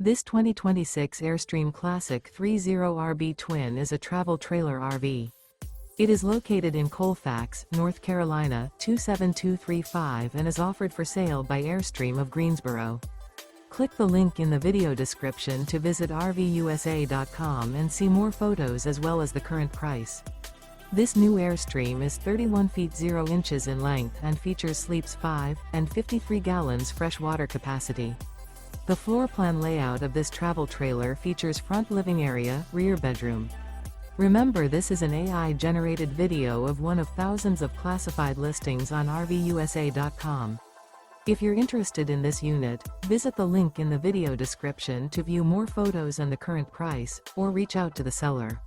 This 2026 Airstream Classic 30RB Twin is a travel trailer RV. It is located in Colfax, North Carolina 27235 and is offered for sale by Airstream of Greensboro. Click the link in the video description to visit RVUSA.com and see more photos as well as the current price. This new Airstream is 31 feet 0 inches in length and features sleeps 5 and 53 gallons fresh water capacity. The floor plan layout of this travel trailer features front living area, rear bedroom. Remember, this is an AI-generated video of one of thousands of classified listings on RVUSA.com. If you're interested in this unit, visit the link in the video description to view more photos and the current price, or reach out to the seller.